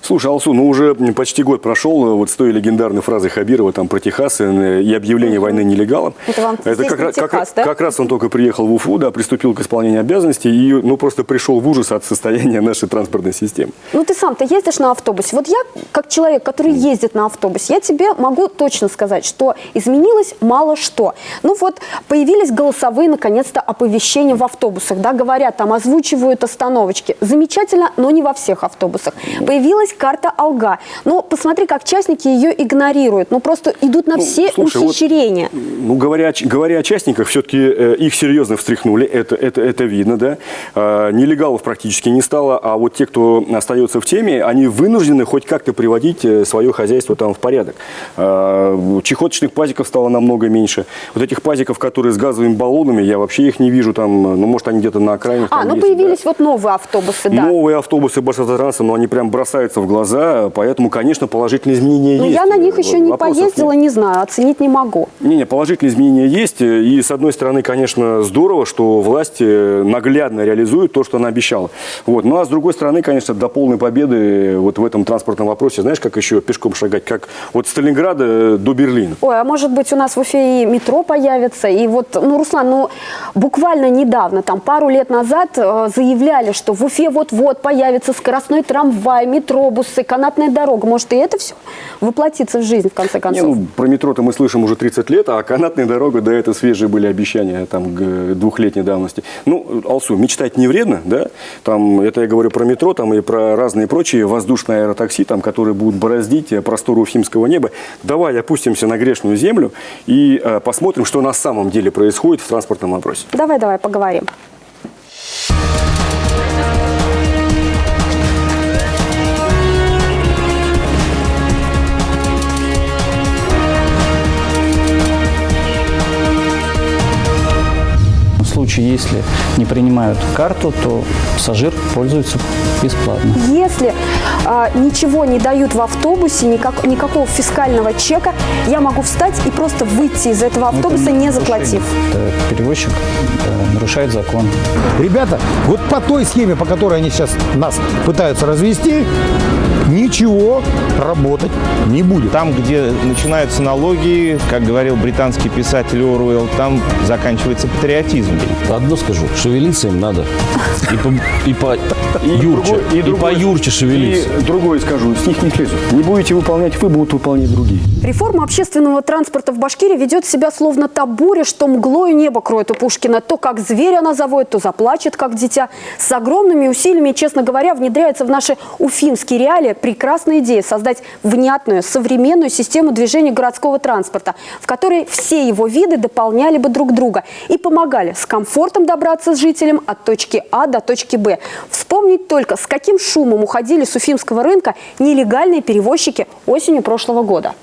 Слушай, Алсу, ну уже почти год прошел вот с той легендарной фразой Хабирова там про Техас и объявление войны нелегалам. Это как раз он только приехал в Уфу, да, приступил к исполнению обязанностей и просто пришел в ужас от состояния нашей транспортной системы. Ну ты сам-то ездишь на автобусе. Вот я, как человек, который ездит на автобусе, я тебе могу точно сказать, что изменилось мало что. Ну вот появились голосовые, наконец-то, оповещения в автобусах, да, говорят, там озвучивают остановочки. Замечательно, но не во всех автобусах. Появилась карта Алга. Но посмотри, как частники ее игнорируют. Ну просто идут на все ухищрения. Вот, говоря о частниках, все-таки их серьезно встряхнули, это видно, да. Нелегалов практически не стало, а вот те, кто остается в теме, они вынуждены хоть как-то приводить свое хозяйство там в порядок. Чехоточных пазиков стало намного меньше. Вот этих пазиков, которые с газовыми баллонами, я вообще их не вижу там, ну может они где-то на окраинах. Ну ездят, появились да. Вот новые автобусы, да. Новые автобусы Башавтотранса, но они прям бросаются в глаза, поэтому, конечно, положительные изменения есть. Я на них еще не поездила, не знаю, оценить не могу. Положительные изменения есть, и с одной стороны, конечно, здорово, что власть наглядно реализует то, что она обещала. Вот. Ну а с другой стороны, конечно, до полной победы вот в этом транспортном вопросе, знаешь, как еще пешком шагать, как вот с Сталинграда до Берлина. Ой, а может быть у нас в Уфе и метро появится, и вот, Руслан, буквально недавно, там пару лет назад заявляли, что в Уфе вот-вот появится скоростной трамвай, метробусы, канатная дорога. Может, и это все воплотится в жизнь, в конце концов? Про метро-то мы слышим уже 30 лет, а канатная дорога, да, это свежие были обещания там двухлетней давности. Алсу, мечтать не вредно, да? Там, это я говорю про метро, там и про разные прочие воздушные аэротакси, там, которые будут бороздить просторы уфимского неба. Давай опустимся на грешную землю и посмотрим, что на самом деле происходит в транспортном вопросе. Давай поговорим. В случае, если не принимают карту, то пассажир пользуется бесплатно. Если ничего не дают в автобусе, никакого фискального чека, я могу встать и просто выйти из этого автобуса, не заплатив. Перевозчик нарушает закон. Ребята, вот по той схеме, по которой они сейчас нас пытаются развести, ничего работать не будет. Там, где начинаются налоги, как говорил британский писатель Оруэлл, там заканчивается патриотизм. Одно скажу, шевелиться им надо. И поюрче шевелиться. И другое скажу, с них не слезут. Не будете выполнять вы, будут выполнять другие. Реформа общественного транспорта в Башкирии ведет себя словно та буря, что мглою небо кроет у Пушкина. То как зверь она заводит, то заплачет, как дитя. С огромными усилиями, честно говоря, внедряется в наши уфимские реалии прекрасная идея создать внятную, современную систему движения городского транспорта, в которой все его виды дополняли бы друг друга и помогали с комфортом добраться с жителям от точки А до точки Б. Вспомнить только, с каким шумом уходили с уфимского рынка нелегальные перевозчики осенью прошлого года.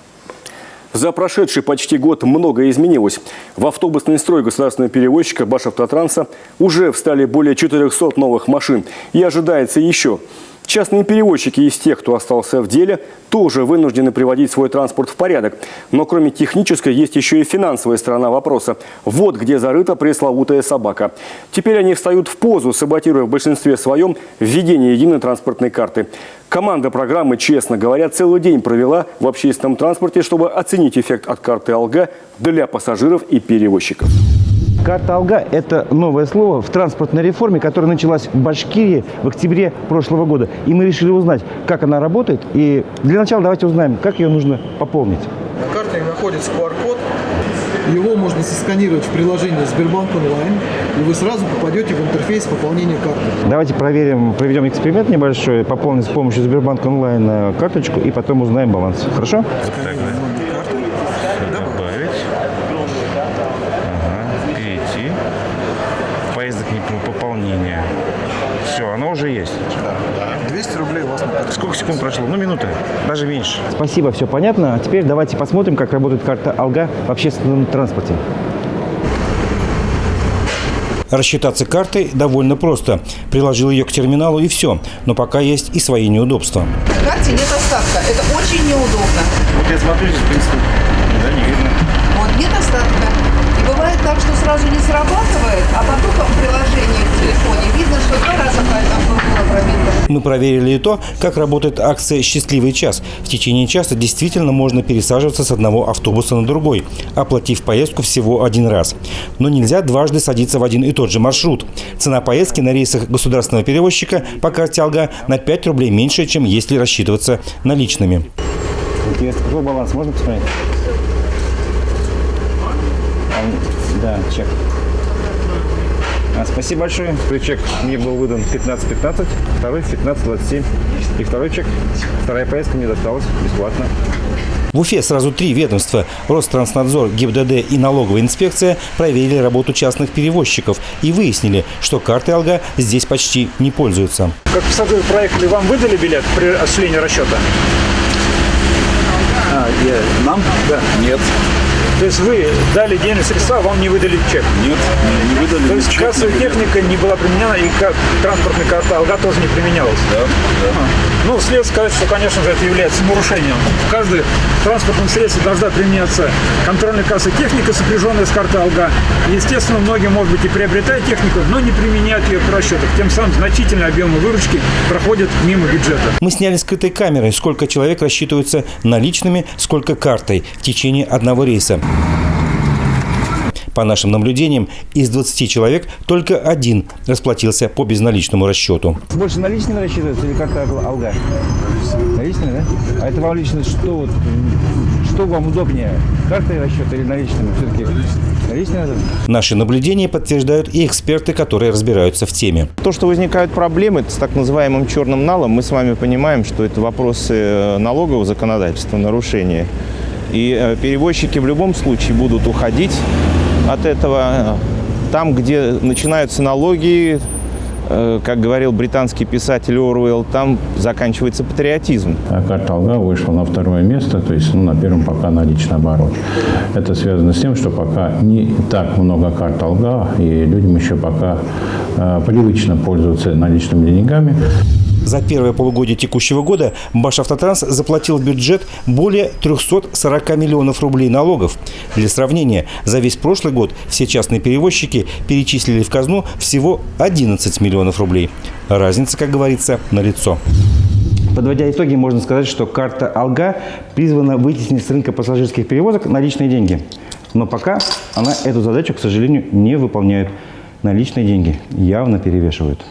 За прошедший почти год многое изменилось. В автобусный строй государственного перевозчика Башавтотранса уже встали более 400 новых машин. И ожидается еще. Частные перевозчики из тех, кто остался в деле, тоже вынуждены приводить свой транспорт в порядок. Но кроме технической есть еще и финансовая сторона вопроса. Вот где зарыта пресловутая собака. Теперь они встают в позу, саботируя в большинстве своем введение единой транспортной карты. Команда программы, честно говоря, целый день провела в общественном транспорте, чтобы оценить эффект от карты Алга для пассажиров и перевозчиков. Карта Алга – это новое слово в транспортной реформе, которая началась в Башкирии в октябре прошлого года. И мы решили узнать, как она работает. И для начала давайте узнаем, как ее нужно пополнить. На карте находится QR-код. Его можно сосканировать в приложении Сбербанк онлайн, и вы сразу попадете в интерфейс пополнения карты. Давайте проведем эксперимент небольшой, пополним с помощью Сбербанк онлайн карточку и потом узнаем баланс. Хорошо? Перейти. Поездок не пополнения. Все, оно уже есть. Да. 200 рублей у вас на карте. Сколько секунд прошло? Минута. Даже меньше. Спасибо, все понятно. А теперь давайте посмотрим, как работает карта Алга в общественном транспорте. Рассчитаться картой довольно просто. Приложил ее к терминалу и все. Но пока есть и свои неудобства. На карте нет остатка. Это очень неудобно. Вот я смотрю, здесь, в принципе, не видно. Вот нет остатка. И Бывает так, что сразу не срабатывает, а потом в приложении в телефоне видно, что 2 раза было пробито. Мы проверили и то, как работает акция «Счастливый час». В течение часа действительно можно пересаживаться с одного автобуса на другой, оплатив поездку всего 1 раз. Но нельзя дважды садиться в один и тот же маршрут. Цена поездки на рейсах государственного перевозчика по карте «Алга» на 5 рублей меньше, чем если рассчитываться наличными. Интересно, какой баланс? Можно посмотреть? Да, чек. Спасибо большое. Первый чек мне был выдан 15.15, второй 15.27. И второй чек, вторая поездка мне досталась бесплатно. В Уфе сразу 3 ведомства – Ространснадзор, ГИБДД и налоговая инспекция – проверили работу частных перевозчиков и выяснили, что картой «Алга» здесь почти не пользуются. Как пассажиры проехали, вам выдали билет при осуществлении расчета? Нам? Да. Нет. То есть вы дали денежные средства, вам не выдали чек? Нет, не выдали. То есть чек, кассовая техника не была применена, и транспортная карта «Алга» тоже не применялась? Да. Ну, следует сказать, что, конечно же, это является нарушением. В каждом транспортном средстве должна применяться контрольная кассовая техника, сопряженная с картой «Алга». Естественно, многие, может быть, и приобретают технику, но не применяют ее в расчетах. Тем самым значительные объемы выручки проходят мимо бюджета. Мы сняли скрытой камерой, сколько человек рассчитываются наличными, сколько картой в течение одного рейса. По нашим наблюдениям, из 20 человек только 1 расплатился по безналичному расчету. Больше наличными рассчитывается или карта «Алга»? Наличными, да? А это вам лично что вам удобнее? Картой расчета или наличными? Все-таки наличными? Наши наблюдения подтверждают и эксперты, которые разбираются в теме. То, что возникают проблемы с так называемым черным налом, мы с вами понимаем, что это вопросы налогового законодательства, нарушения. И перевозчики в любом случае будут уходить от этого. Там, где начинаются налоги, как говорил британский писатель Оруэлл, там заканчивается патриотизм. Карта «Алга» вышла на 2-е место, то есть на 1-м пока наличный оборот. Это связано с тем, что пока не так много карт «Алга», и людям еще пока привычно пользоваться наличными деньгами. За первое полугодие текущего года Башавтотранс заплатил в бюджет более 340 миллионов рублей налогов. Для сравнения, за весь прошлый год все частные перевозчики перечислили в казну всего 11 миллионов рублей. Разница, как говорится, налицо. Подводя итоги, можно сказать, что карта «Алга» призвана вытеснить с рынка пассажирских перевозок наличные деньги. Но пока она эту задачу, к сожалению, не выполняет. Наличные деньги явно перевешивают.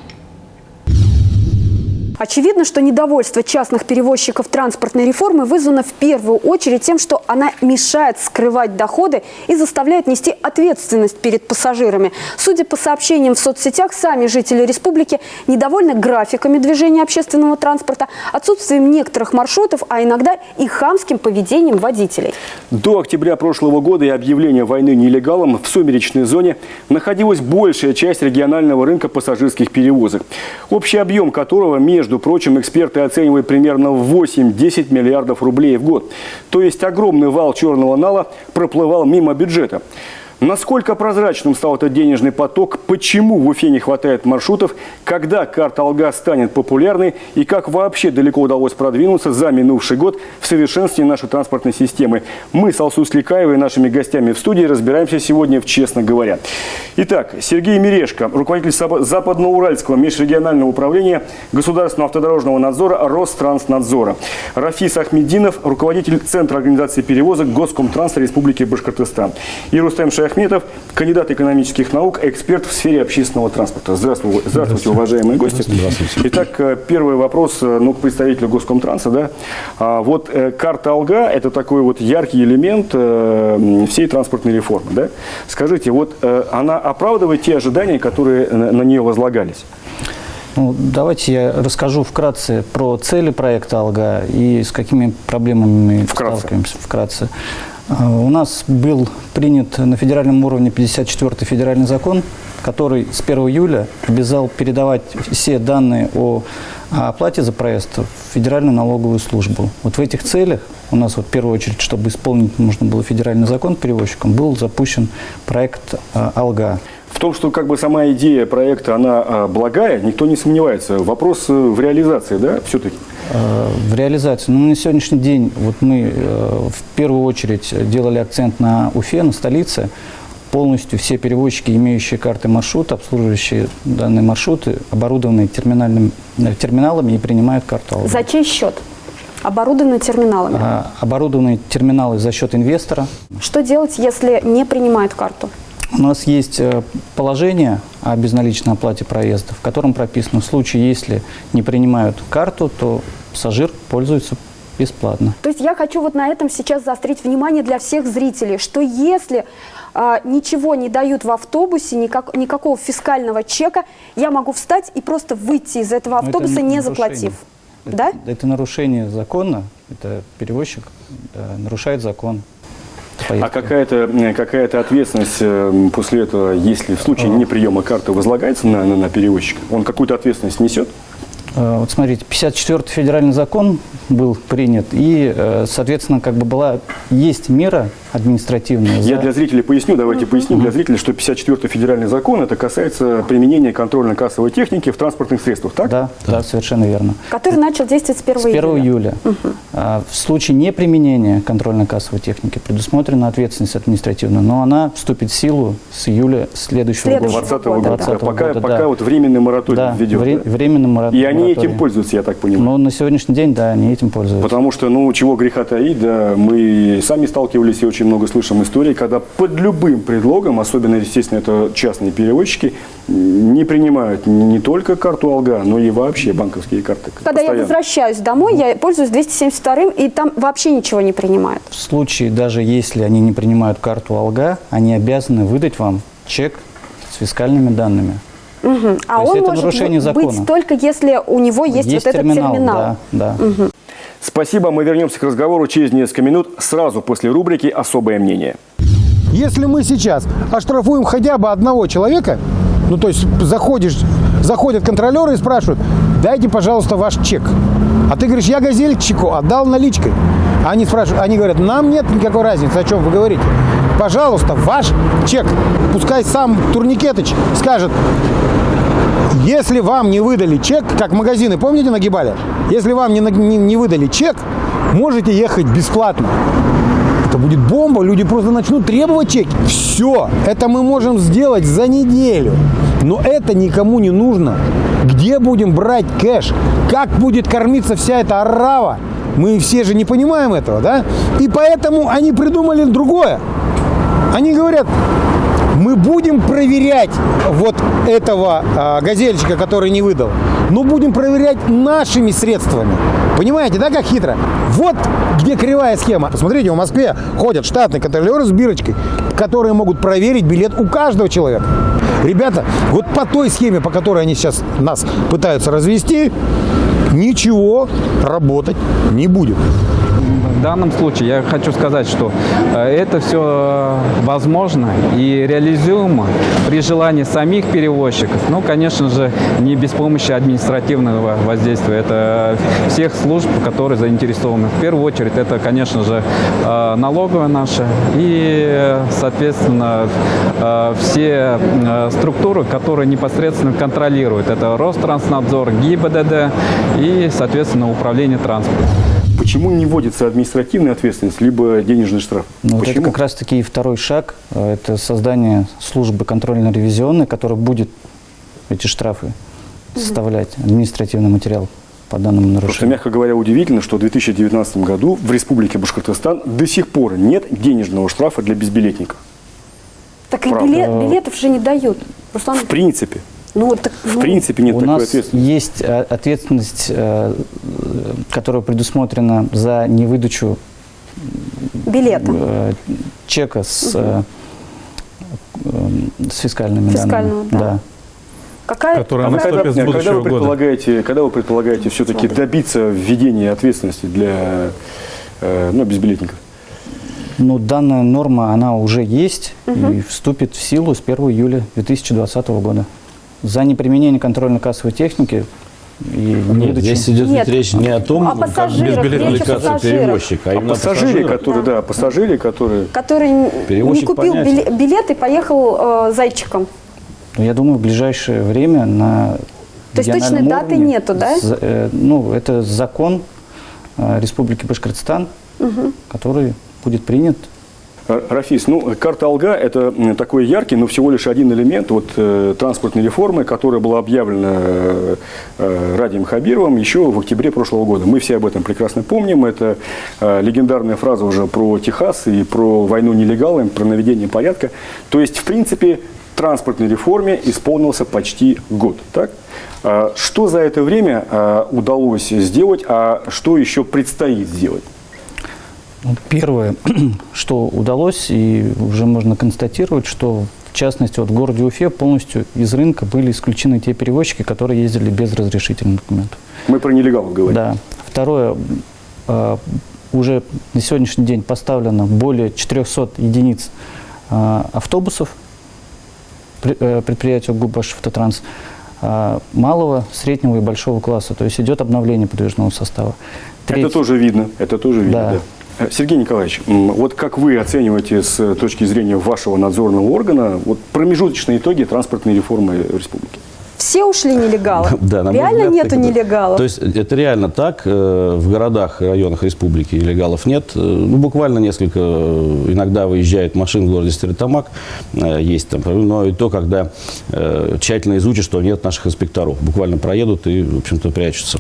Очевидно, что недовольство частных перевозчиков транспортной реформы вызвано в первую очередь тем, что она мешает скрывать доходы и заставляет нести ответственность перед пассажирами. Судя по сообщениям в соцсетях, сами жители республики недовольны графиками движения общественного транспорта, отсутствием некоторых маршрутов, а иногда и хамским поведением водителей. До октября прошлого года и объявления войны нелегалам в сумеречной зоне находилась большая часть регионального рынка пассажирских перевозок, общий объем которого, между прочим, эксперты оценивают примерно в 8-10 миллиардов рублей в год. То есть огромный вал черного нала проплывал мимо бюджета. Насколько прозрачным стал этот денежный поток, почему в Уфе не хватает маршрутов, когда карта «Алга» станет популярной и как вообще далеко удалось продвинуться за минувший год в совершенстве нашей транспортной системы. Мы с Алсу Сликаевой и нашими гостями в студии разбираемся сегодня в «Честно говоря». Итак, Сергей Мережко, руководитель Западноуральского межрегионального управления Государственного автодорожного надзора Ространснадзора. Рафис Ахмединов, руководитель Центра организации перевозок Госкомтранса Республики Башкортостан. И Рустем Шаяхметов, кандидат экономических наук, эксперт в сфере общественного транспорта. Здравствуйте, уважаемые гости. Здравствуйте. Итак, первый вопрос к представителю Госкомтранса. Да? Вот карта «Алга» – это такой вот яркий элемент всей транспортной реформы. Да? Скажите, вот она оправдывает те ожидания, которые на нее возлагались? Ну, давайте я расскажу вкратце про цели проекта «Алга» и с какими проблемами мы сталкиваемся. Вкратце. У нас был принят на федеральном уровне 54-й федеральный закон, который с 1 июля обязал передавать все данные о оплате за проезд в Федеральную налоговую службу. Вот в этих целях у нас, вот, в первую очередь, чтобы исполнить нужно было федеральный закон перевозчикам, был запущен проект «Алга». В том, что как бы сама идея проекта, она благая, никто не сомневается. Вопрос в реализации, да, все-таки? В реализации. Ну, на сегодняшний день вот мы в первую очередь делали акцент на Уфе, на столице. полностью все перевозчики, имеющие карты маршрута, обслуживающие данные маршруты, оборудованные терминалами и принимают карту АЛГА. За чей счет? Оборудованы терминалами. Оборудованные терминалы за счет инвестора. Что делать, если не принимают карту? У нас есть положение о безналичной оплате проезда, в котором прописано, в случае, если не принимают карту, то пассажир пользуется бесплатно. То есть я хочу вот на этом сейчас заострить внимание для всех зрителей, что если ничего не дают в автобусе, никакого фискального чека, я могу встать и просто выйти из этого автобуса, не заплатив. Да? Это нарушение закона, это перевозчик нарушает закон. А какая-то ответственность после этого, если в случае неприема карты возлагается на перевозчика, он какую-то ответственность несет? Вот смотрите, 54-й федеральный закон был принят, и, соответственно, есть мера административная. Я для зрителей поясню, давайте поясним для зрителей, что 54-й федеральный закон, это касается применения контрольно-кассовой техники в транспортных средствах, так? Да, совершенно верно. Который начал действовать с 1 июля. В случае неприменения контрольно-кассовой техники предусмотрена ответственность административная, но она вступит в силу с июля следующего года. 2020 года. Пока вот временный мораторий введет. Временный мораторий. И они этим пользуются, я так понимаю. Но на сегодняшний день, да, они этим пользуются. Потому что, чего греха таить, да, мы сами сталкивались и очень много слышим историй, когда под любым предлогом, особенно, естественно, это частные перевозчики, не принимают не только карту АЛГА, но и вообще банковские карты. Когда я возвращаюсь домой, я пользуюсь 272-м, и там вообще ничего не принимают. В случае, даже если они не принимают карту АЛГА, они обязаны выдать вам чек с фискальными данными. А он может быть только если у него есть вот этот терминал. Да. Спасибо, мы вернемся к разговору через несколько минут, сразу после рубрики «Особое мнение». Если мы сейчас оштрафуем хотя бы одного человека, то есть заходят контролеры и спрашивают: дайте, пожалуйста, ваш чек. А ты говоришь: я газельщику отдал наличкой. Они спрашивают, они говорят: нам нет никакой разницы, о чем вы говорите. Пожалуйста, ваш чек. Пускай сам Турникетыч скажет: если вам не выдали чек, как магазины, помните, нагибали? Если вам не выдали чек, можете ехать бесплатно. Это будет бомба, люди просто начнут требовать чеки. Все, это мы можем сделать за неделю. Но это никому не нужно. Где будем брать кэш? Как будет кормиться вся эта орава? Мы все же не понимаем этого, да? И поэтому они придумали другое. Они говорят: мы будем проверять вот этого газельщика, который не выдал, но будем проверять нашими средствами. Понимаете, да, как хитро? Вот где кривая схема. Посмотрите, в Москве ходят штатные контролеры с бирочкой, которые могут проверить билет у каждого человека. Ребята, вот по той схеме, по которой они сейчас нас пытаются развести, ничего работать не будет. В данном случае я хочу сказать, что это все возможно и реализуемо при желании самих перевозчиков. Конечно же, не без помощи административного воздействия. Это всех служб, которые заинтересованы. В первую очередь, это, конечно же, налоговая наша и, соответственно, все структуры, которые непосредственно контролируют. Это Ространснадзор, ГИБДД и, соответственно, Управление транспортом. Почему не вводится административная ответственность, либо денежный штраф? Вот это как раз-таки и второй шаг. Это создание службы контрольно-ревизионной, которая будет эти штрафы составлять, административный материал по данному нарушению. Просто, мягко говоря, удивительно, что в 2019 году в Республике Башкортостан до сих пор нет денежного штрафа для безбилетников. Так и билетов же не дают. Руслан... В принципе. В принципе нет такой ответственности. У нас есть ответственность, которая предусмотрена за невыдачу билета, чека с фискальными данными. Да. Когда вы предполагаете все-таки добиться введения ответственности для безбилетников? Данная норма, она уже есть и вступит в силу с 1 июля 2020 года. За неприменение контрольно-кассовой техники здесь идет речь не о том, как безбилетная касса перевозчика, а именно пассажиры, который не купил билет и поехал зайчиком. Я думаю, в ближайшее время на То есть точной даты нету, да? Это закон Республики Башкортостан, который будет принят. Рафис, ну, карта Алга – это такой яркий, но всего лишь один элемент вот, транспортной реформы, которая была объявлена Радием Хабировым еще в октябре прошлого года. Мы все об этом прекрасно помним. Это легендарная фраза уже про Техас и про войну нелегалами, про наведение порядка. То есть, в принципе, транспортной реформе исполнился почти год. Так? Что за это время удалось сделать, а что еще предстоит сделать? Первое, что удалось, и уже можно констатировать, что в частности вот в городе Уфе полностью из рынка были исключены те перевозчики, которые ездили без разрешительных документов. Мы про нелегалов говорим. Да. Второе, уже на сегодняшний день поставлено более 400 единиц автобусов предприятию ГУП «Башавтотранс» малого, среднего и большого класса. То есть идет обновление подвижного состава. Это тоже видно. Это тоже видно, да. Да. Сергей Николаевич, вот как вы оцениваете с точки зрения вашего надзорного органа вот промежуточные итоги транспортной реформы республики? Все ушли нелегалы? Да, реально нету нелегалов? То есть это реально так. В городах, районах республики нелегалов нет. Ну, буквально несколько, иногда выезжает машин в городе Стерлитамак, есть там, но и то, когда тщательно изучат, что нет наших инспекторов. Буквально проедут и, в общем-то, прячутся.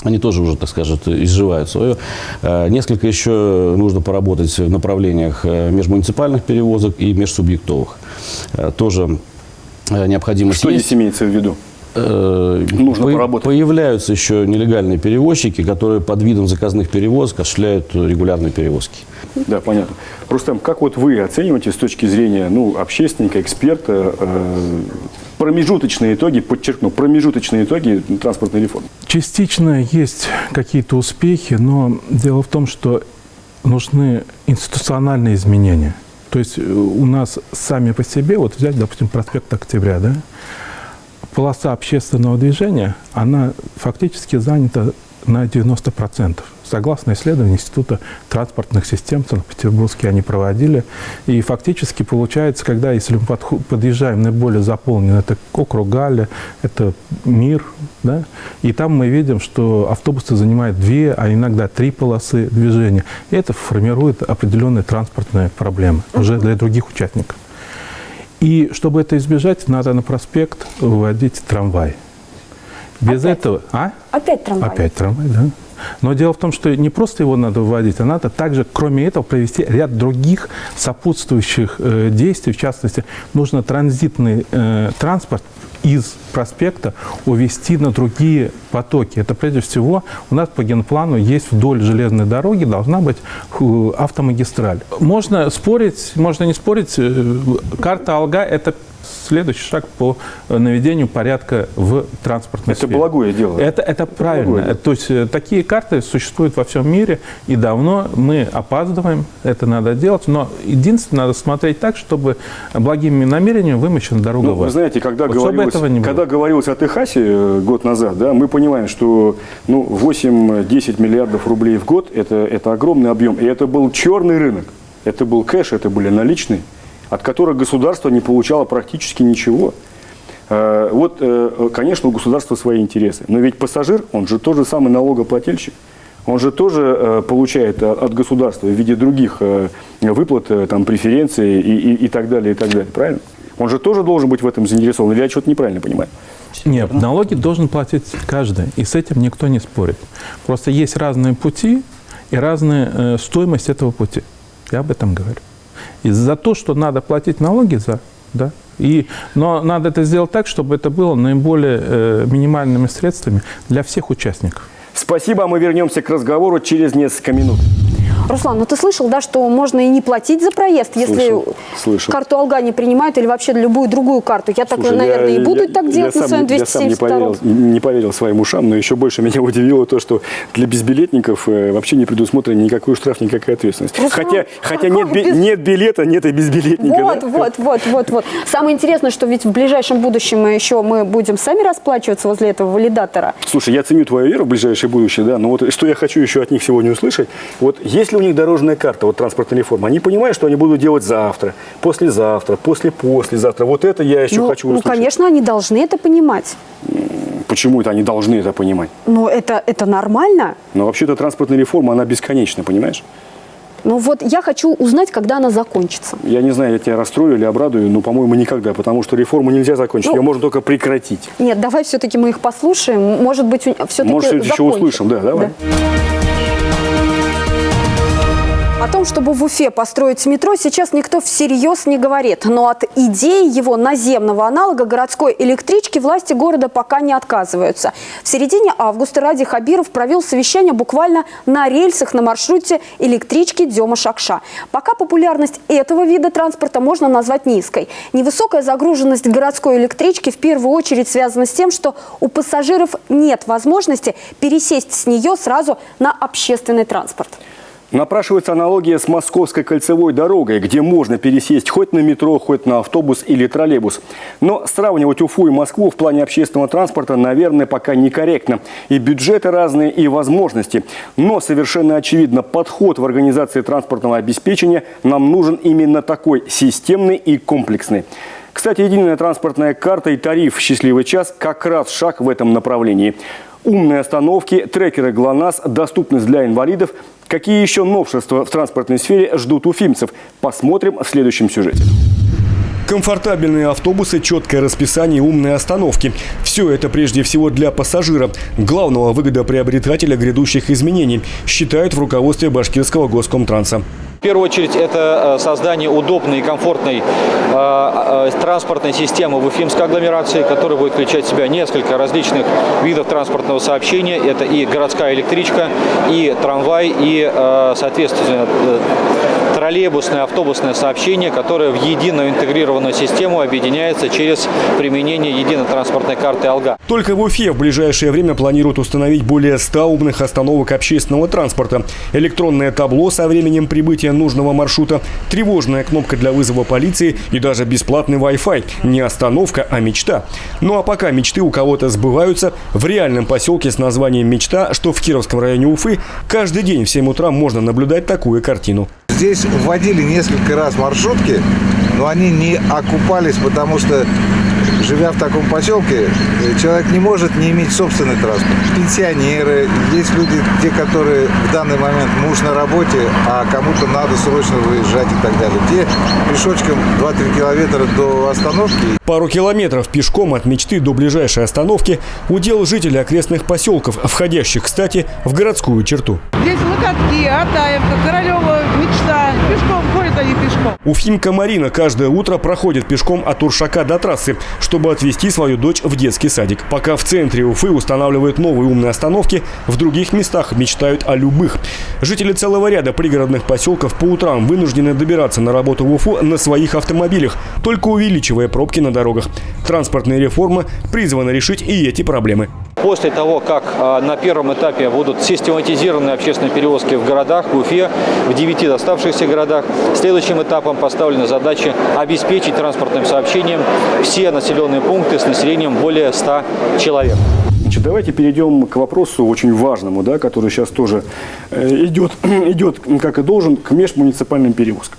Они тоже уже, так скажем, изживают свое. Несколько еще нужно поработать в направлениях межмуниципальных перевозок и межсубъектовых. Тоже необходимость Что есть. здесь имеется в виду? Нужно поработать. Появляются еще нелегальные перевозчики, которые под видом заказных перевозок осуществляют регулярные перевозки. Да, понятно. Рустам, как вот вы оцениваете с точки зрения общественника, эксперта, промежуточные итоги, подчеркну, промежуточные итоги транспортной реформы? Частично есть какие-то успехи, но дело в том, что нужны институциональные изменения. То есть у нас сами по себе, вот взять, допустим, проспект Октября, да, полоса общественного движения, она фактически занята на 90%. Согласно исследованию Института транспортных систем в Санкт-Петербурге они проводили. И фактически получается, когда, если мы подъезжаем наиболее заполненный, это округ Галя, это Мир, да, и там мы видим, что автобусы занимают 2, а иногда 3 полосы движения. И это формирует определенные транспортные проблемы уже для других участников. И чтобы это избежать, надо на проспект выводить трамвай. Без этого... Опять трамвай? Опять трамвай, да. Но дело в том, что не просто его надо выводить, а надо также, кроме этого, провести ряд других сопутствующих действий. В частности, нужно транзитный транспорт из проспекта увезти на другие потоки. Это прежде всего у нас по генплану есть вдоль железной дороги должна быть автомагистраль. Можно спорить, можно не спорить. Карта Алга – это следующий шаг по наведению порядка в транспортной сфере. Это благое дело. Это правильно. То есть такие карты существуют во всем мире, и давно мы опаздываем, это надо делать, но единственное, надо смотреть так, чтобы благими намерениями вымощена дорога. Вы знаете, когда говорилось о Техасе год назад, да, мы понимаем, что 8-10 миллиардов рублей в год – это огромный объем, и это был черный рынок, это был кэш, это были наличные, от которых государство не получало практически ничего. Вот, конечно, у государства свои интересы. Но ведь пассажир, он же тот же самый налогоплательщик. Он же тоже получает от государства в виде других выплат, там, преференций и так далее, правильно? Он же тоже должен быть в этом заинтересован. Или я что-то неправильно понимаю? Нет, налоги должен платить каждый. И с этим никто не спорит. Просто есть разные пути и разная стоимость этого пути. Я об этом говорю. И за то, что надо платить налоги, да, но надо это сделать так, чтобы это было наиболее минимальными средствами для всех участников. Спасибо, мы вернемся к разговору через несколько минут. Руслан, ты слышал, да, что можно и не платить за проезд, если слышал. Карту Алга не принимают или вообще любую другую карту? Я так, наверное, и буду так делать на своем 272. Я сам не поверил своим ушам, но еще больше меня удивило то, что для безбилетников вообще не предусмотрен никакой штраф, никакая ответственность. Руслан, хотя нет билета, нет и безбилетника. Вот. Самое интересное, что ведь в ближайшем будущем мы будем сами расплачиваться возле этого валидатора. Слушай, я ценю твою веру в ближайшее будущее, да, но вот что я хочу еще от них сегодня услышать, вот если у них дорожная карта, вот транспортная реформа, они понимают, что они будут делать завтра, послезавтра, послезавтра. Вот это я еще хочу услышать. Ну, конечно, они должны это понимать. Почему это они должны это понимать? Ну, это нормально. Но вообще-то транспортная реформа, она бесконечна, понимаешь? Ну вот я хочу узнать, когда она закончится. Я не знаю, я тебя расстрою или обрадую, но, по-моему, никогда, потому что реформу нельзя закончить, ее можно только прекратить. Нет, давай все-таки мы их послушаем. Может быть, все-таки Может, еще услышим, да, давай. Да. О том, чтобы в Уфе построить метро, сейчас никто всерьез не говорит. Но от идеи его наземного аналога городской электрички власти города пока не отказываются. В середине августа Ради Хабиров провел совещание буквально на рельсах на маршруте электрички Дема-Шакша. Пока популярность этого вида транспорта можно назвать низкой. Невысокая загруженность городской электрички в первую очередь связана с тем, что у пассажиров нет возможности пересесть с нее сразу на общественный транспорт. Напрашивается аналогия с Московской кольцевой дорогой, где можно пересесть хоть на метро, хоть на автобус или троллейбус. Но сравнивать Уфу и Москву в плане общественного транспорта, наверное, пока некорректно. И бюджеты разные, и возможности. Но совершенно очевидно, подход в организации транспортного обеспечения нам нужен именно такой, системный и комплексный. Кстати, единая транспортная карта и тариф «Счастливый час» как раз шаг в этом направлении. Умные остановки, трекеры ГЛОНАСС, доступность для инвалидов. Какие еще новшества в транспортной сфере ждут уфимцев? Посмотрим в следующем сюжете. Комфортабельные автобусы, четкое расписание, умные остановки. Все это прежде всего для пассажира, главного выгодоприобретателя грядущих изменений, считают в руководстве Башкирского Госкомтранса. В первую очередь, это создание удобной и комфортной транспортной системы в уфимской агломерации, которая будет включать в себя несколько различных видов транспортного сообщения. Это и городская электричка, и трамвай, и, соответственно, троллейбусное, автобусное сообщение, которое в единую интегрированную систему объединяется через применение единой транспортной карты АЛГА. Только в Уфе в ближайшее время планируют установить более 100 умных остановок общественного транспорта. Электронное табло со временем прибытия нужного маршрута, тревожная кнопка для вызова полиции и даже бесплатный Wi-Fi. Не остановка, а мечта. Ну а пока мечты у кого-то сбываются, в реальном поселке с названием «Мечта», что в Кировском районе Уфы, каждый день в 7 утра можно наблюдать такую картину. Здесь вводили несколько раз маршрутки, но они не окупались, потому что, живя в таком поселке, человек не может не иметь собственный транспорт. Пенсионеры, есть люди, те, которые в данный момент муж на работе, а кому-то надо срочно выезжать и так далее. Те пешочком 2-3 километра до остановки. Пару километров пешком от мечты до ближайшей остановки удел жителей окрестных поселков, входящих, кстати, в городскую черту. Здесь Локотки, Атаевка, Королева, Мечта. Пешком ходят они пешком. Уфимка Марина каждое утро проходит пешком от Уршака до трассы, чтобы отвезти свою дочь в детский садик. Пока в центре Уфы устанавливают новые умные остановки, в других местах мечтают о любых. Жители целого ряда пригородных поселков по утрам вынуждены добираться на работу в Уфу на своих автомобилях, только увеличивая пробки на дорогах. Транспортная реформа призвана решить и эти проблемы. После того, как на первом этапе будут систематизированы общественные перевозки в городах, в Уфе, в 9 оставшихся городах, следующим этапом поставлена задача обеспечить транспортным сообщением все населенные пункты с населением более 100 человек. Значит, давайте перейдем к вопросу очень важному, да, который сейчас тоже идет, как и должен, к межмуниципальным перевозкам.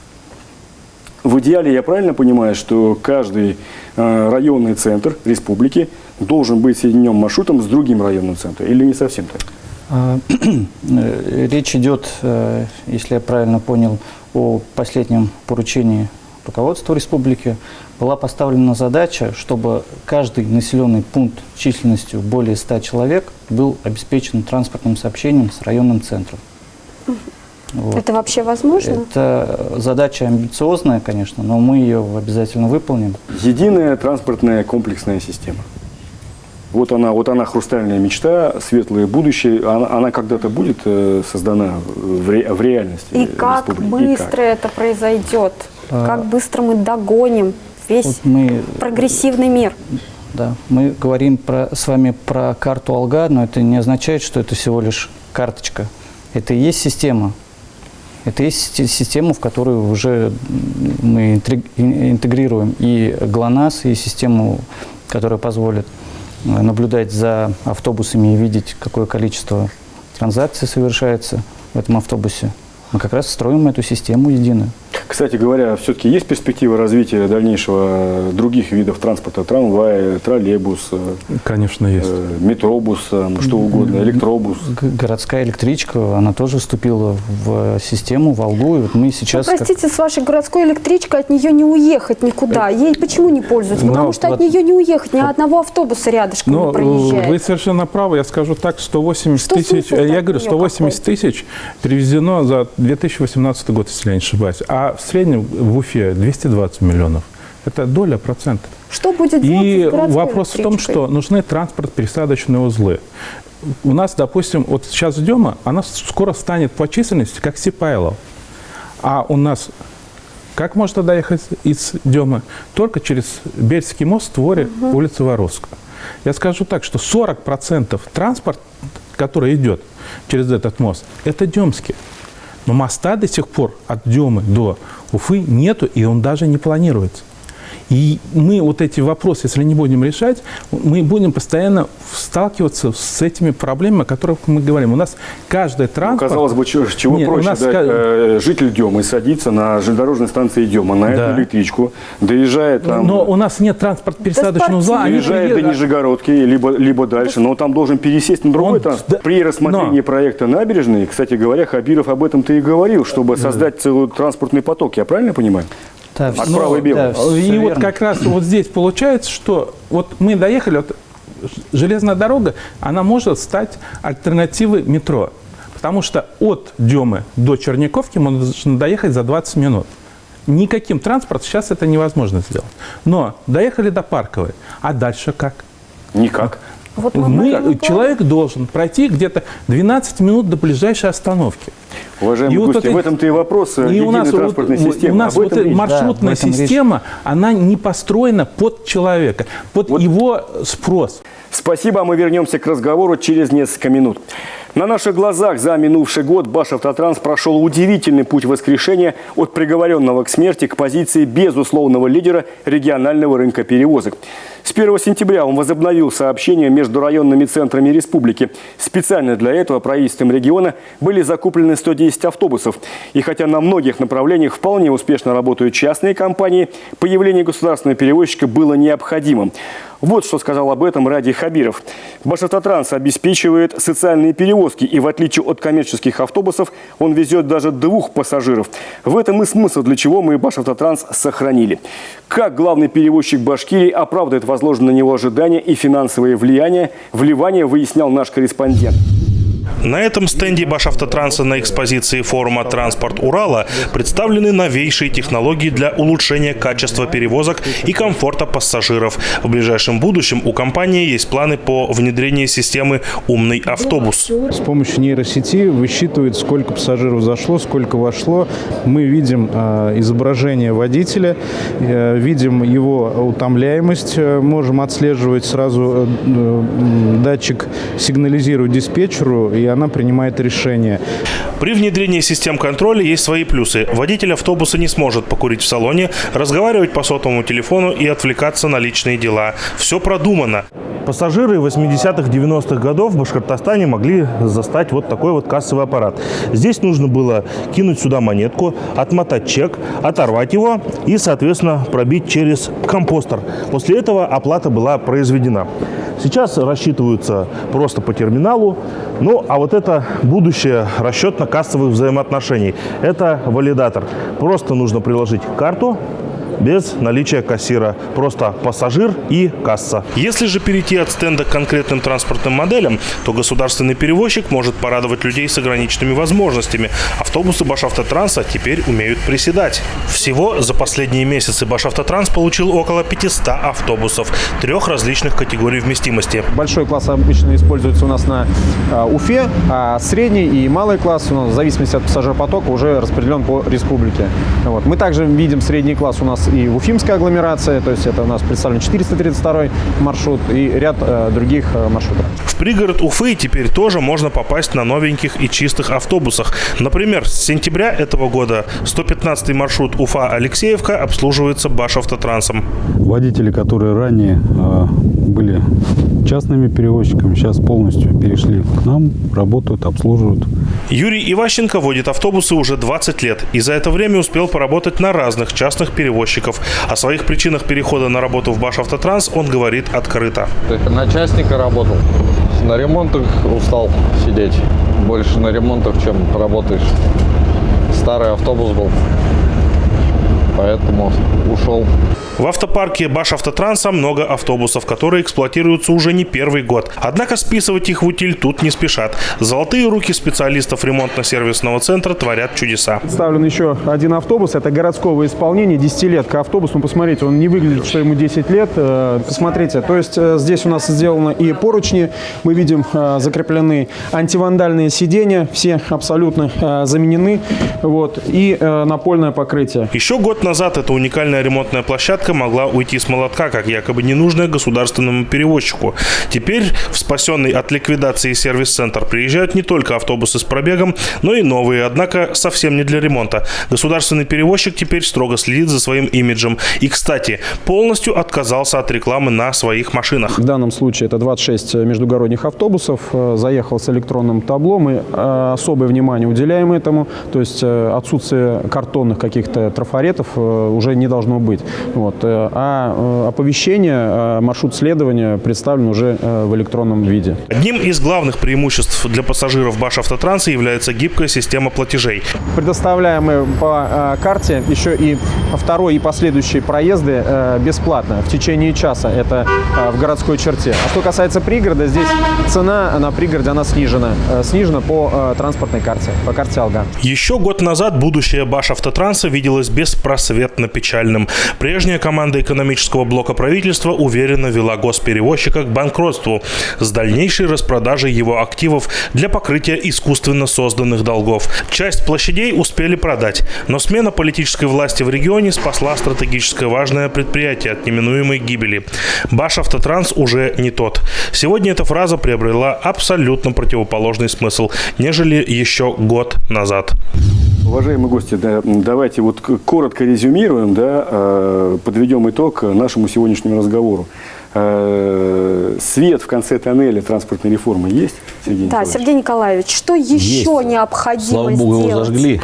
В идеале, я правильно понимаю, что каждый районный центр республики должен быть соединен маршрутом с другим районным центром? Или не совсем так? Речь идет, если я правильно понял, о последнем поручении руководства республики. Была поставлена задача, чтобы каждый населенный пункт численностью более 100 человек был обеспечен транспортным сообщением с районным центром. Вот. Это вообще возможно? Это задача амбициозная, конечно, но мы ее обязательно выполним. Единая транспортная комплексная система. Вот она хрустальная мечта, светлое будущее. Она когда-то будет создана в реальности. И как быстро это произойдет? Как быстро мы догоним весь прогрессивный мир? Да, мы говорим с вами про карту АЛГА, но это не означает, что это всего лишь карточка. Это и есть система. Это есть система, в которую уже мы интегрируем и ГЛОНАСС, и систему, которая позволит наблюдать за автобусами и видеть, какое количество транзакций совершается в этом автобусе. Мы как раз строим эту систему единую. Кстати говоря, все-таки есть перспектива развития дальнейшего других видов транспорта? Трамвай, троллейбус, конечно, есть. Метробус, что угодно, электробус. Городская электричка, она тоже вступила в систему, в Алгу. И вот мы сейчас... Ну, простите, с вашей городской электричкой от нее не уехать никуда. Ей почему не пользуются? Потому что от нее не уехать, ни одного автобуса рядышком не проезжает. Вы совершенно правы. Я скажу так, 180 тысяч, я говорю, 180 тысяч перевезено за 2018 год, если я не ошибаюсь. А в среднем в Уфе 220 миллионов. Это доля процента. Что будет делать И с городской вопрос в том, электричкой? что нужны транспорт-пересадочные узлы. У нас, допустим, вот сейчас Дема, она скоро станет по численности, как Сипайлов. А у нас как можно доехать из Демы? Только через Бельский мост, Творе, улица Воровская. Я скажу так, что 40% транспорта, который идет через этот мост, это демский. Но моста до сих пор от Демы до Уфы нету, и он даже не планируется. И мы вот эти вопросы, если не будем решать, мы будем постоянно сталкиваться с этими проблемами, о которых мы говорим. У нас каждый транспорт... Ну, казалось бы, чего Нет, проще дать житель Демы садиться на железнодорожной станции Дема, на эту электричку, доезжает там... Но у нас нет транспорт-пересадочного узла. Доезжает до Нижегородки, либо дальше, но там должен пересесть на другой транспорт. При рассмотрении проекта набережной, кстати говоря, Хабиров об этом-то и говорил, чтобы создать целый транспортный поток. Я правильно понимаю? Да, от права и белого. Да, и вот как раз вот здесь получается, что вот мы доехали, вот железная дорога, она может стать альтернативой метро. Потому что от Демы до Черняковки можно доехать за 20 минут. Никаким транспортом сейчас это невозможно сделать. Но доехали до Парковой, а дальше как? Никак. Вот человек должен пройти где-то 12 минут до ближайшей остановки. Уважаемые и гости, вот в этом-то и вопрос единой транспортной системы. У нас вот эта маршрутная система, она не построена под человека, под его спрос. Спасибо, мы вернемся к разговору через несколько минут. На наших глазах за минувший год Башавтотранс прошел удивительный путь воскрешения от приговоренного к смерти к позиции безусловного лидера регионального рынка перевозок. С 1 сентября он возобновил сообщения между районными центрами республики. Специально для этого правительством региона были закуплены 110 автобусов. И хотя на многих направлениях вполне успешно работают частные компании, появление государственного перевозчика было необходимым. Вот что сказал об этом Ради Хабиров. Башавтотранс обеспечивает социальные перевозки, и в отличие от коммерческих автобусов, он везет даже 2 пассажиров. В этом и смысл, для чего мы Башавтотранс сохранили. Как главный перевозчик Башкирии оправдывает возложенные на него ожидания и финансовые вливания, выяснял наш корреспондент. На этом стенде Башавтотранса на экспозиции форума «Транспорт Урала» представлены новейшие технологии для улучшения качества перевозок и комфорта пассажиров. В ближайшем будущем у компании есть планы по внедрению системы «Умный автобус». С помощью нейросети высчитывает, сколько пассажиров зашло, сколько вошло. Мы видим изображение водителя, видим его утомляемость, можем отслеживать сразу, датчик сигнализирует диспетчеру, и она принимает решение. При внедрении систем контроля есть свои плюсы. Водитель автобуса не сможет покурить в салоне, разговаривать по сотовому телефону и отвлекаться на личные дела. Все продумано. Пассажиры 80-х, 90-х годов в Башкортостане могли застать вот такой вот кассовый аппарат. Здесь нужно было кинуть сюда монетку, отмотать чек, оторвать его и, соответственно, пробить через компостер. После этого оплата была произведена. Сейчас рассчитываются просто по терминалу. Ну, а вот это будущее расчетно-кассовых взаимоотношений. Это валидатор. Просто нужно приложить карту без наличия кассира. Просто пассажир и касса. Если же перейти от стенда к конкретным транспортным моделям, то государственный перевозчик может порадовать людей с ограниченными возможностями. Автобусы Башавтотранса теперь умеют приседать. Всего за последние месяцы Башавтотранс получил около 500 автобусов 3 различных категорий вместимости. Большой класс обычно используется у нас на Уфе, а средний и малый класс, в зависимости от пассажиропотока, уже распределен по республике. Вот. Мы также видим средний класс у нас нас и в Уфимской агломерации, то есть это у нас представлен 432 маршрут и ряд других маршрутов. В пригород Уфы теперь тоже можно попасть на новеньких и чистых автобусах. Например, с сентября этого года 115-й маршрут Уфа-Алексеевка обслуживается Башавтотрансом. Водители, которые ранее были частными перевозчиками, сейчас полностью перешли к нам, работают, обслуживают. Юрий Иващенко водит автобусы уже 20 лет и за это время успел поработать на разных частных перевозчиков. О своих причинах перехода на работу в Башавтотранс он говорит открыто. На частника работал, на ремонтах устал сидеть. Больше на ремонтах, чем работаешь. Старый автобус был, поэтому ушел. В автопарке Башавтотранса много автобусов, которые эксплуатируются уже не первый год. Однако списывать их в утиль тут не спешат. Золотые руки специалистов ремонтно-сервисного центра творят чудеса. Представлен еще один автобус. Это городского исполнения, 10-летка автобус. Ну, посмотрите, он не выглядит, что ему 10 лет. Посмотрите, то есть здесь у нас сделано и поручни. Мы видим, закреплены антивандальные сиденья. Все абсолютно заменены. Вот, и напольное покрытие. Еще год назад эта уникальная ремонтная площадка могла уйти с молотка, как якобы ненужная государственному перевозчику. Теперь в спасенный от ликвидации сервис-центр приезжают не только автобусы с пробегом, но и новые, однако совсем не для ремонта. Государственный перевозчик теперь строго следит за своим имиджем. И, кстати, полностью отказался от рекламы на своих машинах. В данном случае это 26 междугородних автобусов. Заехал с электронным табло. Мы особое внимание уделяем этому. То есть отсутствие картонных каких-то трафаретов уже не должно быть. Вот. А оповещение, маршрут следования представлен уже в электронном виде. Одним из главных преимуществ для пассажиров Башавтотранса является гибкая система платежей. Предоставляем мы по карте еще и второй и последующие проезды бесплатно в течение часа. Это в городской черте. А что касается пригорода, здесь цена на пригороде она снижена. Снижена по транспортной карте, по карте Алга. Еще год назад будущее Башавтотранса виделось беспросветно печальным. Прежняя команда экономического блока правительства уверенно вела госперевозчика к банкротству с дальнейшей распродажей его активов для покрытия искусственно созданных долгов. Часть площадей успели продать, но смена политической власти в регионе спасла стратегически важное предприятие от неминуемой гибели. Башавтотранс уже не тот. Сегодня эта фраза приобрела абсолютно противоположный смысл, нежели еще год назад. Уважаемые гости, давайте вот коротко резюмируем, подведем итог нашему сегодняшнему разговору. Свет в конце тоннеля транспортной реформы есть, Сергей Николаевич? Да, Сергей Николаевич, что еще необходимо Слава Богу, сделать? его зажгли.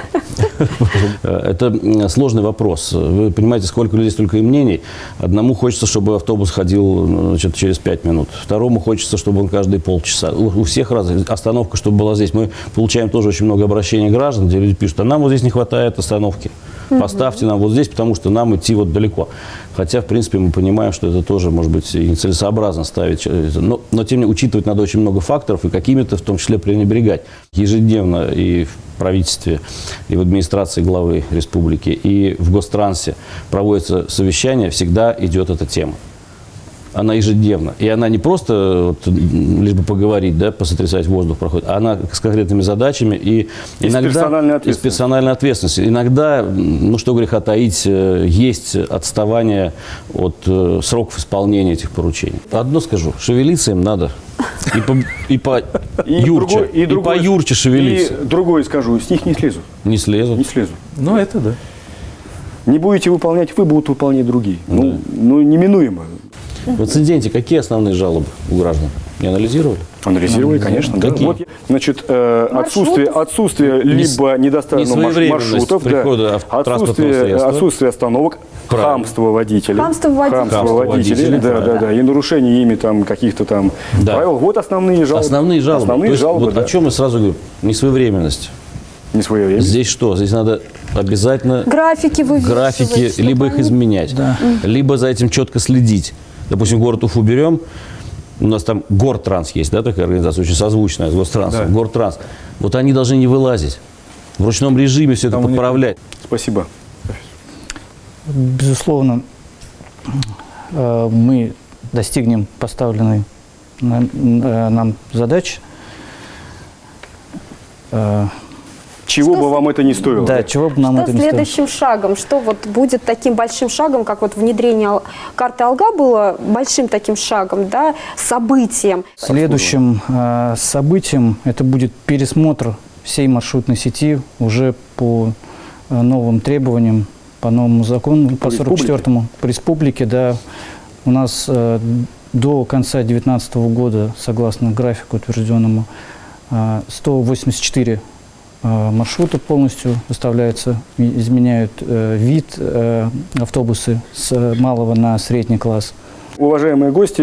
Это сложный вопрос. Вы понимаете, сколько людей, столько и мнений. Одному хочется, чтобы автобус ходил через 5 минут. Второму хочется, чтобы он каждые полчаса. У всех разная остановка, чтобы была здесь. Мы получаем тоже очень много обращений граждан, где люди пишут, а нам вот здесь не хватает остановки. Поставьте нам вот здесь, потому что нам идти вот далеко. Хотя, в принципе, мы понимаем, что это тоже, может быть, и нецелесообразно ставить. Но тем не менее, учитывать надо очень много факторов и какими-то, в том числе, пренебрегать. Ежедневно и в правительстве, и в администрации главы республики, и в Гострансе проводится совещание, всегда идет эта тема. Она ежедневно. И она не просто лишь бы поговорить, посотрясать воздух проходит, а она с конкретными задачами и иногда с персональной ответственностью. Иногда, что греха таить, есть отставание от сроков исполнения этих поручений. Одно скажу, шевелиться им надо. И поюрче шевелиться. И другое скажу, с них не слезут. Не слезут. Не слезут. Ну, это да. Не будете выполнять вы, будут выполнять другие. Да. Неминуемо. В инциденте какие основные жалобы у граждан? Не анализировали? Анализировали, конечно. Какие? Вот, значит, отсутствие либо недоставленных маршрутов, отсутствие остановок, хамство водителей. Хамство водителей. Да. И нарушение ими там каких-то там правил. Вот основные жалобы. Основные жалобы. Вот о чем я сразу говорю? Несвоевременность. Несвоевременность. Здесь что? Здесь надо обязательно графики либо их изменять, либо за этим четко следить. Допустим, город Уфу берем, у нас там Гортранс есть, такая организация, очень созвучная с Гострансом, Гортранс. Вот они должны не вылазить, в ручном режиме все это подправлять. Спасибо. Безусловно, мы достигнем поставленной нам задачи. Чего бы вам это не стоило. Да, чего бы нам Что это не стоило. следующим шагом? Что вот будет таким большим шагом, как вот внедрение карты Алга было большим таким шагом, да, событием? Следующим событием это будет пересмотр всей маршрутной сети уже по новым требованиям, по новому закону, по 44-му, по республике, да. У нас до конца 2019 года, согласно графику утвержденному, 184 маршрута полностью выставляются, изменяют вид автобусы с малого на средний класс. Уважаемые гости,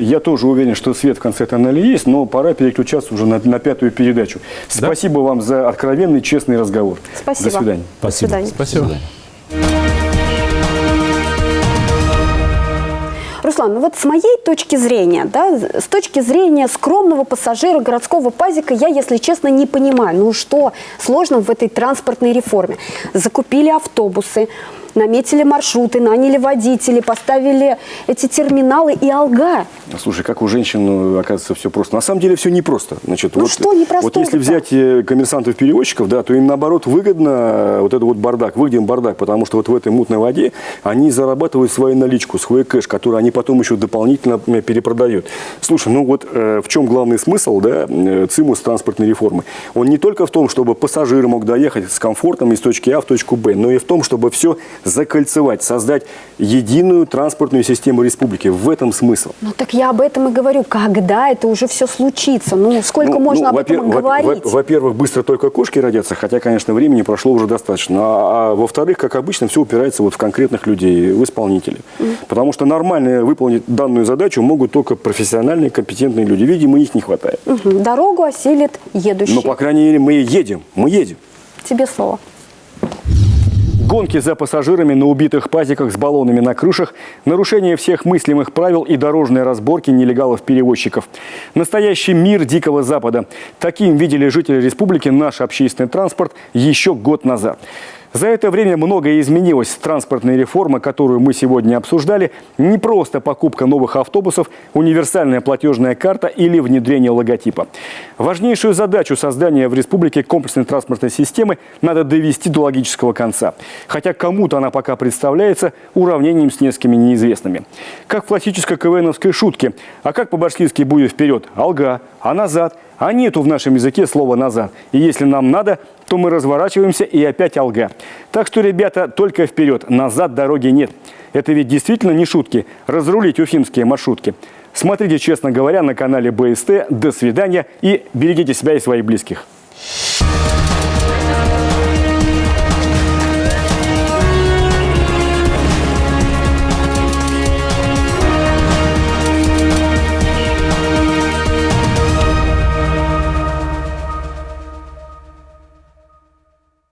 я тоже уверен, что свет в конце тоннеля есть, но пора переключаться уже на 5-ю передачу. Спасибо вам за откровенный, честный разговор. Спасибо. До свидания. До свидания. Спасибо. Руслан, ну вот с моей точки зрения, да, с точки зрения скромного пассажира городского пазика, я, если честно, не понимаю, ну что сложного в этой транспортной реформе. Закупили автобусы, наметили маршруты, наняли водителей, поставили эти терминалы и Алга. Слушай, как у женщин, оказывается, все просто. На самом деле все непросто. Значит, Ну вот, что непростого-то? вот если взять коммерсантов-перевозчиков, да, то им, наоборот, выгодно вот этот вот бардак, выгоден бардак, потому что вот в этой мутной воде они зарабатывают свою наличку, свой кэш, который они потом еще дополнительно перепродают. Слушай, ну вот в чем главный смысл, да, цимус транспортной реформы? Он не только в том, чтобы пассажир мог доехать с комфортом из точки А в точку Б, но и в том, чтобы все закольцевать, создать единую транспортную систему республики. В этом смысл. Ну так я об этом и говорю. Когда это уже все случится? Ну сколько можно об этом говорить? Во-первых, быстро только кошки родятся, хотя, конечно, времени прошло уже достаточно. А во-вторых, как обычно, все упирается вот в конкретных людей, в исполнителей. Потому что нормально выполнить данную задачу могут только профессиональные, компетентные люди. Видимо, их не хватает. Дорогу осилит едущий. Но, по крайней мере, мы едем. Мы едем. Тебе слово. Гонки за пассажирами на убитых пазиках с баллонами на крышах, нарушение всех мыслимых правил и дорожные разборки нелегалов-перевозчиков. Настоящий мир Дикого Запада. Таким видели жители республики наш общественный транспорт еще год назад. За это время многое изменилось. Транспортная реформа, которую мы сегодня обсуждали, не просто покупка новых автобусов, универсальная платежная карта или внедрение логотипа. Важнейшую задачу создания в республике комплексной транспортной системы надо довести до логического конца. Хотя кому-то она пока представляется уравнением с несколькими неизвестными. Как в классической КВНовской шутке. А как по-башкирски будет вперед? Алга. А назад? А нету в нашем языке слова «назад». И если нам надо, то мы разворачиваемся и опять Алга. Так что, ребята, только вперед. Назад дороги нет. Это ведь действительно не шутки. Разрулить уфимские маршрутки. Смотрите, честно говоря, на канале БСТ. До свидания и берегите себя и своих близких.